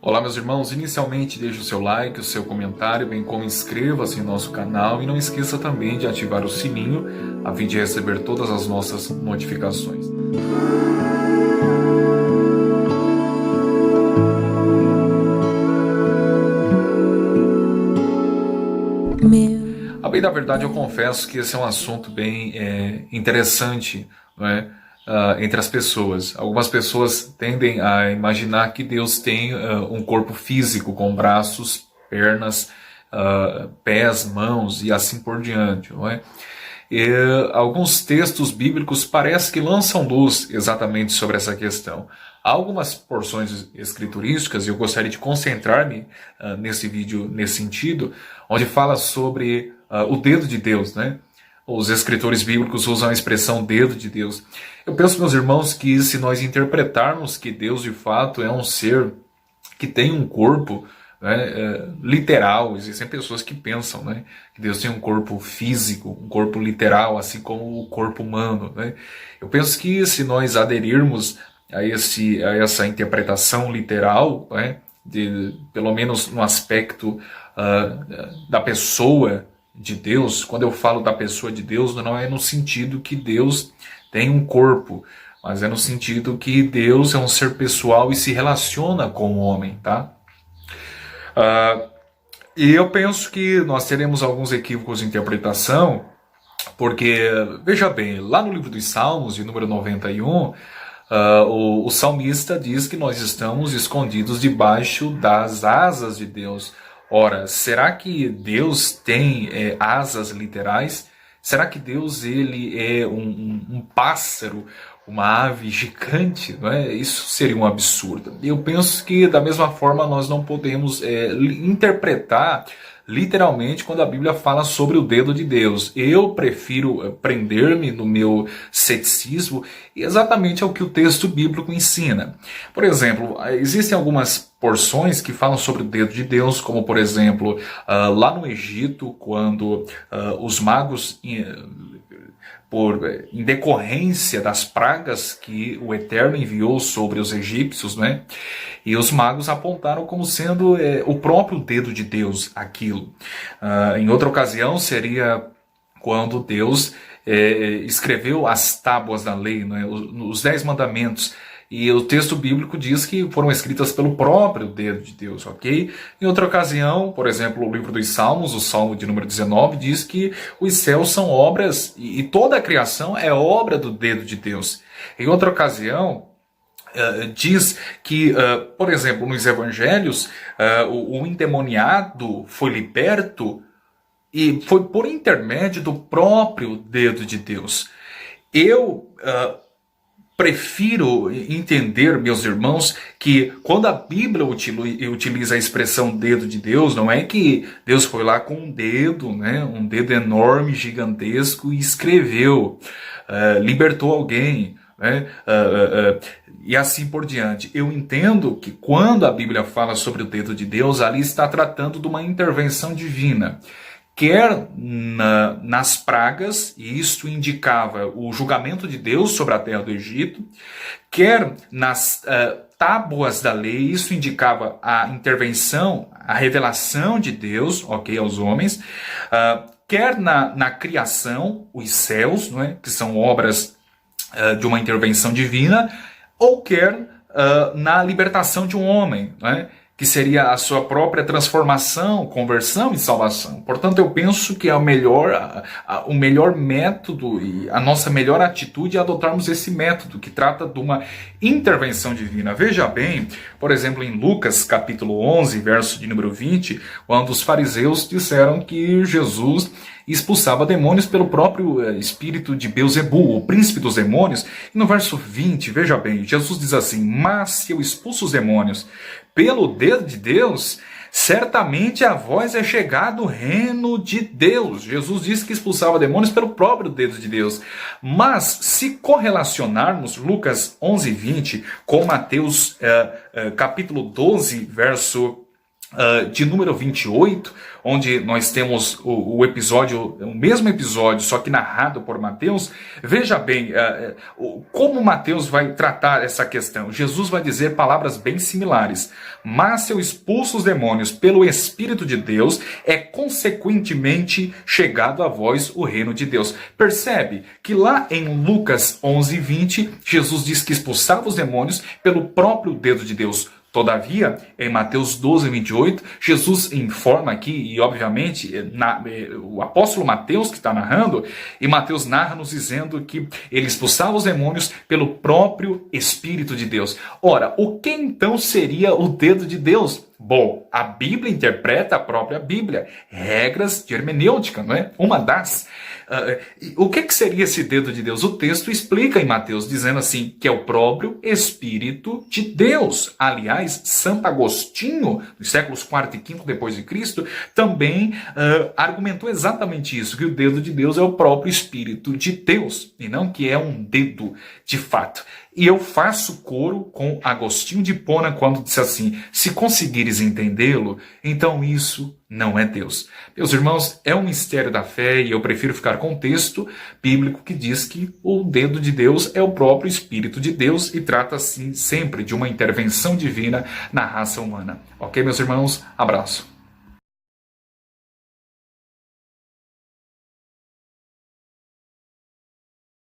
Olá, meus irmãos. Inicialmente, deixe o seu like, o seu comentário, bem como inscreva-se em nosso canal e não esqueça também de ativar o sininho a fim de receber todas as nossas notificações. A bem da verdade, eu confesso que esse é um assunto bem interessante, não é? Entre as pessoas. Algumas pessoas tendem a imaginar que Deus tem um corpo físico com braços, pernas, pés, mãos e assim por diante, não é? E alguns textos bíblicos parecem que lançam luz exatamente sobre essa questão. Há algumas porções escriturísticas, e eu gostaria de concentrar-me nesse vídeo nesse sentido, onde fala sobre o dedo de Deus, né? Os escritores bíblicos usam a expressão dedo de Deus. Eu penso, meus irmãos, que se nós interpretarmos que Deus de fato é um ser que tem um corpo, né, literal, existem pessoas que pensam, né, que Deus tem um corpo físico, um corpo literal, assim como o corpo humano, né? Eu penso que se nós aderirmos a essa interpretação literal, né, pelo menos no aspecto da pessoa de Deus, quando eu falo da pessoa de Deus, não é no sentido que Deus tem um corpo, mas é no sentido que Deus é um ser pessoal e se relaciona com o homem, tá? E eu penso que nós teremos alguns equívocos de interpretação, porque, veja bem, lá no livro dos Salmos, de número 91, o salmista diz que nós estamos escondidos debaixo das asas de Deus. Ora, será que Deus tem asas literais? Será que Deus ele é um pássaro, uma ave gigante? Não é? Isso seria um absurdo. Eu penso que da mesma forma nós não podemos interpretar literalmente quando a Bíblia fala sobre o dedo de Deus. Eu prefiro prender-me no meu ceticismo exatamente ao que o texto bíblico ensina. Por exemplo, existem algumas porções que falam sobre o dedo de Deus, como por exemplo, lá no Egito, quando os magos, em decorrência das pragas que o Eterno enviou sobre os egípcios, né? E os magos apontaram como sendo o próprio dedo de Deus aquilo. Em outra ocasião seria quando Deus escreveu as tábuas da lei, né? Os 10 mandamentos. E o texto bíblico diz que foram escritas pelo próprio dedo de Deus, ok? Em outra ocasião, por exemplo, o livro dos Salmos, o Salmo de número 19, diz que os céus são obras, e toda a criação é obra do dedo de Deus. Em outra ocasião, diz que, por exemplo, nos evangelhos, o endemoniado foi liberto e foi por intermédio do próprio dedo de Deus. Eu prefiro entender, meus irmãos, que quando a Bíblia utiliza a expressão dedo de Deus, não é que Deus foi lá com um dedo, né, um dedo enorme, gigantesco e escreveu, libertou alguém, né, e assim por diante. Eu entendo que quando a Bíblia fala sobre o dedo de Deus, ali está tratando de uma intervenção divina. Quer nas pragas, e isto indicava o julgamento de Deus sobre a terra do Egito, quer nas tábuas da lei, isso indicava a intervenção, a revelação de Deus, ok, aos homens, quer na criação, os céus, não é, que são obras de uma intervenção divina, ou quer na libertação de um homem, não é? Que seria a sua própria transformação, conversão e salvação. Portanto, eu penso que o melhor método e a nossa melhor atitude é adotarmos esse método, que trata de uma intervenção divina. Veja bem, por exemplo, em Lucas, capítulo 11, verso de número 20, quando os fariseus disseram que Jesus expulsava demônios pelo próprio espírito de Beelzebul, o príncipe dos demônios. E no verso 20, veja bem, Jesus diz assim: mas se eu expulso os demônios pelo dedo de Deus, certamente a vós é chegado o reino de Deus. Jesus disse que expulsava demônios pelo próprio dedo de Deus. Mas se correlacionarmos Lucas 11, 20 com Mateus capítulo 12, verso de número 28, onde nós temos o episódio, o mesmo episódio, só que narrado por Mateus. Veja bem como Mateus vai tratar essa questão. Jesus vai dizer palavras bem similares. Mas se eu expulso os demônios pelo Espírito de Deus, é consequentemente chegado a vós o reino de Deus. Percebe que lá em Lucas 11:20, Jesus diz que expulsava os demônios pelo próprio dedo de Deus. Todavia, em Mateus 12:28, Jesus informa aqui, e obviamente o apóstolo Mateus que está narrando, e Mateus narra nos dizendo que ele expulsava os demônios pelo próprio Espírito de Deus. Ora, o que então seria o dedo de Deus? Bom, a Bíblia interpreta a própria Bíblia, regras de hermenêutica, não é? Uma das. O que seria esse dedo de Deus? O texto explica em Mateus, dizendo assim, que é o próprio Espírito de Deus. Aliás, Santo Agostinho, dos séculos IV e V depois de Cristo, também argumentou exatamente isso, que o dedo de Deus é o próprio Espírito de Deus, e não que é um dedo de fato. E eu faço coro com Agostinho de Hipona quando disse assim: se conseguires entendê-lo, então isso não é Deus. Meus irmãos, é um mistério da fé e eu prefiro ficar com o texto bíblico que diz que o dedo de Deus é o próprio Espírito de Deus e trata-se sempre de uma intervenção divina na raça humana. Ok, meus irmãos? Abraço.